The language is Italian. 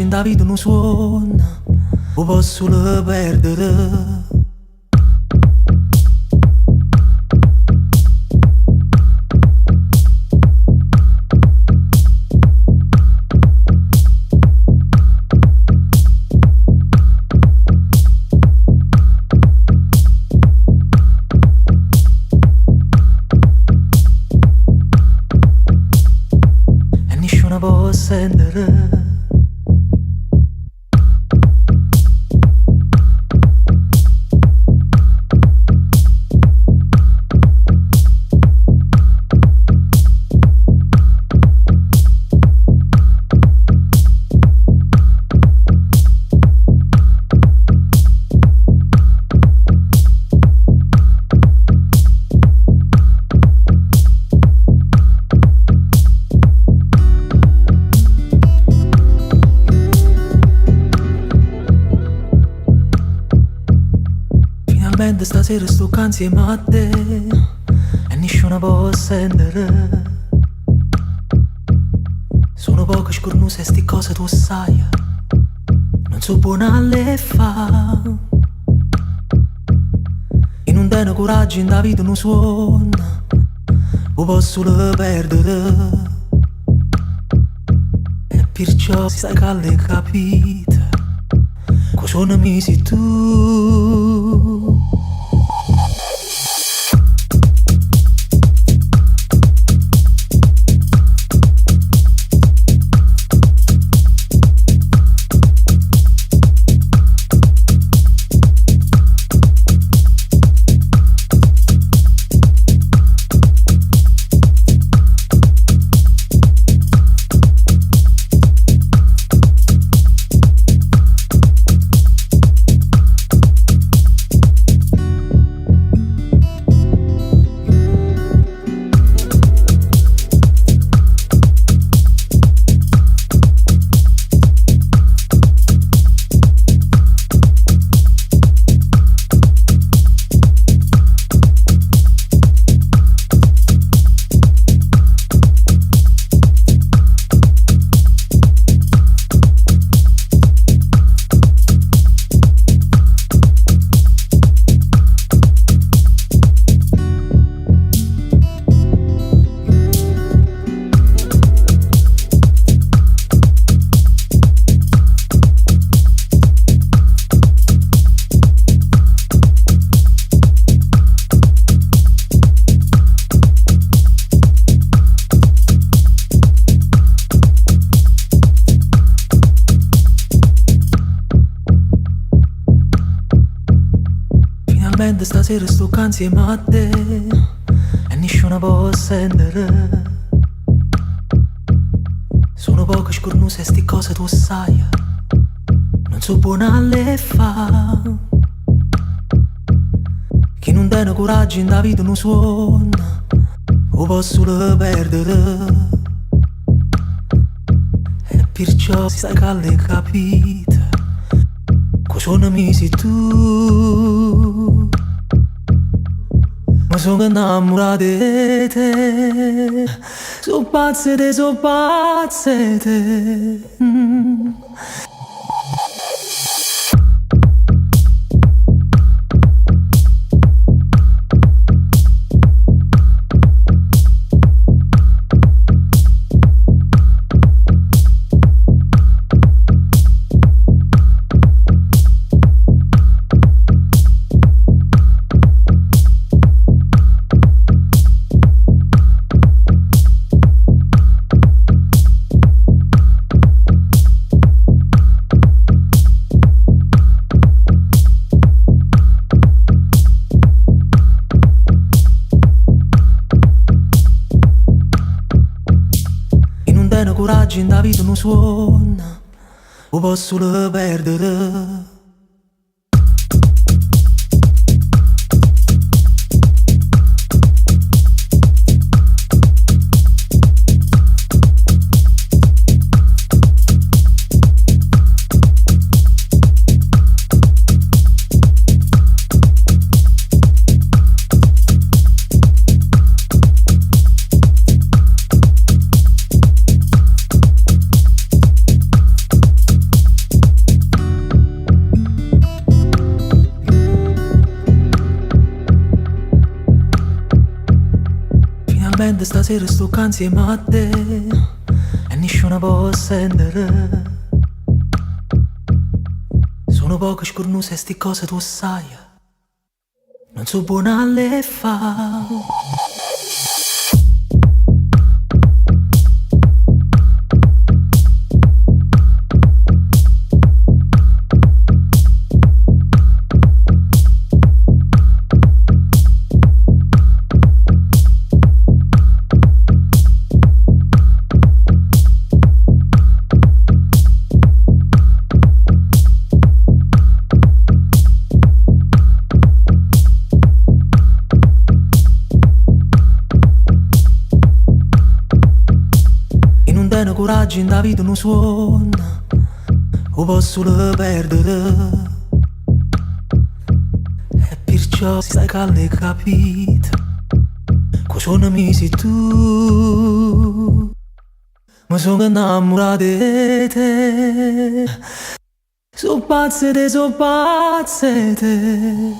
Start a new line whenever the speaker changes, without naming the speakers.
in da vita non suona, o posso le perdere. E nessuno può sentire. Finalmente stasera sto qua insieme a te e nessuno può sentire. Sono poche scornuse sti cose tu sai, non so buona a le fa. E non tiene coraggio in da vita non suona, o posso le perdere. E perciò si sa che le capite, cosa non mi sei tu. Finalmente stasera sto qua insieme a te e nessuno può sentire. Sono poche scornuse sti cose tu sai, non so buona a le fa. Chi non tiene coraggio in da vita non suona, o posso le perdere. E perciò si sa che le capite, cosa non mi sei tu. Ma sono innamorato di te, so pazze te, so pazze te. Coraggio in da vita non suona, o posso le perdere. mente stasera sto qua insieme a te e nessuno può sentire. Sono poche scornuse e sti cose tu sai, non so buona a le fa. Teno coraggio in da vita non suona, o posso solo perdere. E perciò se stai calmo e capito, cosa mi sei tu. Mi sono innamorato di te, so pazze di te.